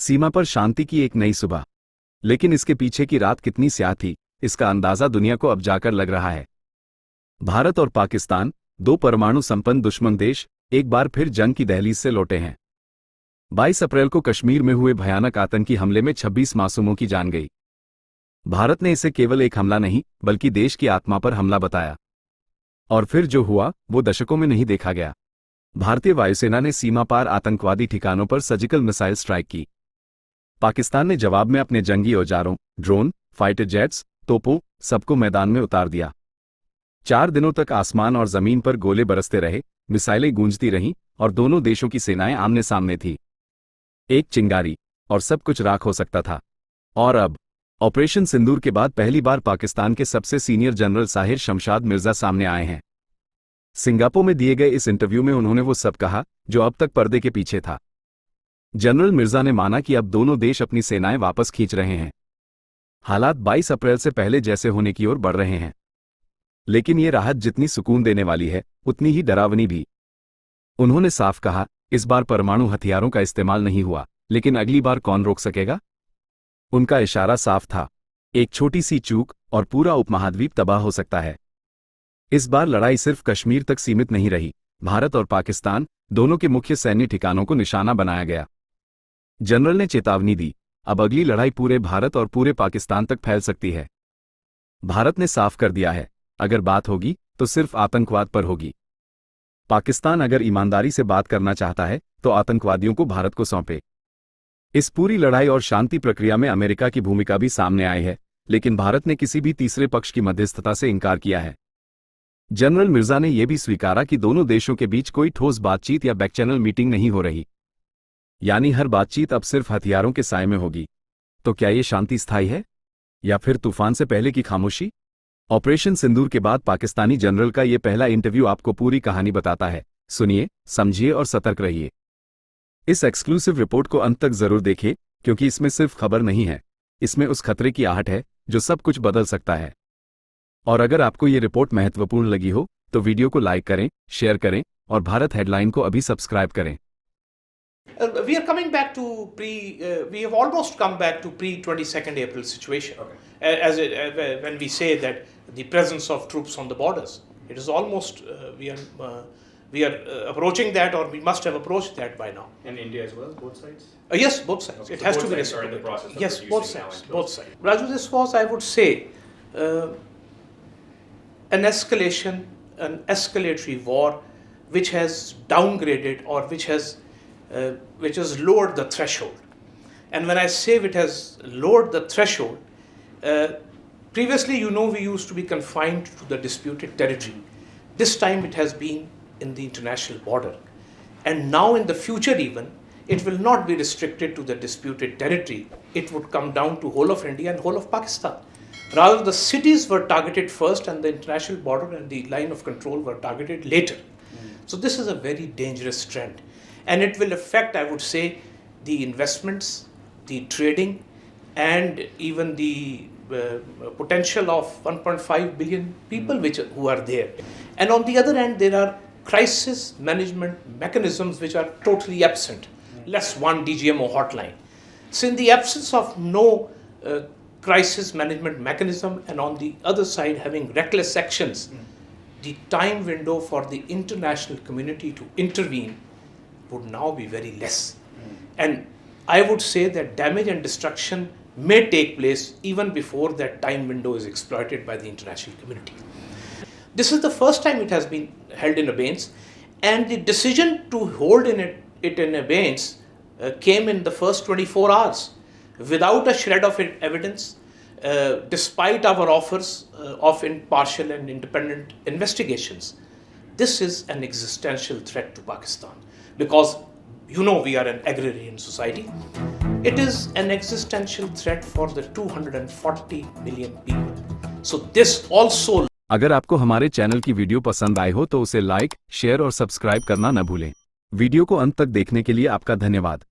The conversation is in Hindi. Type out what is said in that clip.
सीमा पर शांति की एक नई सुबह। लेकिन इसके पीछे की रात कितनी स्याह थी, इसका अंदाजा दुनिया को अब जाकर लग रहा है। भारत और पाकिस्तान, दो परमाणु संपन्न दुश्मन देश, एक बार फिर जंग की दहलीज से लौटे हैं। 22 अप्रैल को कश्मीर में हुए भयानक आतंकी हमले में 26 मासूमों की जान गई। भारत ने इसे केवल एक हमला नहीं, बल्कि देश की आत्मा पर हमला बताया। और फिर जो हुआ वो दशकों में नहीं देखा गया। भारतीय वायुसेना ने सीमा पार आतंकवादी ठिकानों पर सर्जिकल मिसाइल स्ट्राइक की। पाकिस्तान ने जवाब में अपने जंगी औजारों, ड्रोन, फाइटर जेट्स, तोपों, सबको मैदान में उतार दिया। 4 दिनों तक आसमान और जमीन पर गोले बरसते रहे, मिसाइलें गूंजती रहीं और दोनों देशों की सेनाएं आमने सामने थी। एक चिंगारी और सब कुछ राख हो सकता था। और अब ऑपरेशन सिंदूर के बाद पहली बार पाकिस्तान के सबसे सीनियर जनरल साहिर शमशाद मिर्जा सामने आए हैं। सिंगापुर में दिए गए इस इंटरव्यू में उन्होंने वो सब कहा जो अब तक पर्दे के पीछे था। जनरल मिर्जा ने माना कि अब दोनों देश अपनी सेनाएं वापस खींच रहे हैं। हालात 22 अप्रैल से पहले जैसे होने की ओर बढ़ रहे हैं। लेकिन ये राहत जितनी सुकून देने वाली है, उतनी ही डरावनी भी। उन्होंने साफ कहा, इस बार परमाणु हथियारों का इस्तेमाल नहीं हुआ, लेकिन अगली बार कौन रोक सकेगा? उनका इशारा साफ था, एक छोटी सी चूक और पूरा उपमहाद्वीप तबाह हो सकता है। इस बार लड़ाई सिर्फ कश्मीर तक सीमित नहीं रही। भारत और पाकिस्तान दोनों के मुख्य सैन्य ठिकानों को निशाना बनाया गया। जनरल ने चेतावनी दी, अब अगली लड़ाई पूरे भारत और पूरे पाकिस्तान तक फैल सकती है। भारत ने साफ कर दिया है, अगर बात होगी तो सिर्फ आतंकवाद पर होगी। पाकिस्तान अगर ईमानदारी से बात करना चाहता है तो आतंकवादियों को भारत को सौंपे। इस पूरी लड़ाई और शांति प्रक्रिया में अमेरिका की भूमिका भी सामने आई है, लेकिन भारत ने किसी भी तीसरे पक्ष की मध्यस्थता से इनकार किया है। जनरल मिर्जा ने यह भी स्वीकारा कि दोनों देशों के बीच कोई ठोस बातचीत या बैकचैनल मीटिंग नहीं हो रही। यानी हर बातचीत अब सिर्फ हथियारों के साए में होगी। तो क्या ये शांति स्थायी है, या फिर तूफान से पहले की खामोशी? ऑपरेशन सिंदूर के बाद पाकिस्तानी जनरल का यह पहला इंटरव्यू आपको पूरी कहानी बताता है। सुनिए, समझिए और सतर्क रहिए। इस एक्सक्लूसिव रिपोर्ट को अंत तक जरूर देखिए, क्योंकि इसमें सिर्फ खबर नहीं है, इसमें उस खतरे की आहट है जो सब कुछ बदल सकता है। और अगर आपको ये रिपोर्ट महत्वपूर्ण लगी हो तो वीडियो को लाइक करें, शेयर करें और भारत हेडलाइन को अभी सब्सक्राइब करें। We are coming back to we have almost come back to pre-22nd April situation. Okay. When we say that the presence of troops on the borders, it is almost we are approaching that, or we must have approached that by now. And India as well, both sides? Yes, both sides. Okay, it so has both to be sides are in the process of Yes, both sides. reducing now Both sides. Raju, this was, I would say, an escalatory war, which has downgraded or which has lowered the threshold. And when I say it has lowered the threshold, previously, we used to be confined to the disputed territory. This time it has been in the international border. And now in the future even, it will not be restricted to the disputed territory. It would come down to whole of India and whole of Pakistan. Rather, the cities were targeted first and the international border and the line of control were targeted later. So this is a very dangerous trend. And it will affect, I would say, the investments, the trading, and even the potential of 1.5 billion people who are there. And on the other hand, there are crisis management mechanisms which are totally absent. Less one DGMO hotline. So in the absence of no crisis management mechanism, and on the other side having reckless actions, the time window for the international community to intervene would now be very less. And I would say that damage and destruction may take place even before that time window is exploited by the international community. This is the first time it has been held in abeyance, and the decision to hold it in abeyance came in the first 24 hours without a shred of evidence, despite our offers of impartial and independent investigations. This is an existential threat to Pakistan, because we are an agrarian society. It is an existential threat for the 240 million people. So this also. अगर आपको हमारे चैनल की वीडियो पसंद आई हो तो उसे लाइक, शेयर और सब्सक्राइब करना न भूलें। वीडियो को अंत तक देखने के लिए आपका धन्यवाद।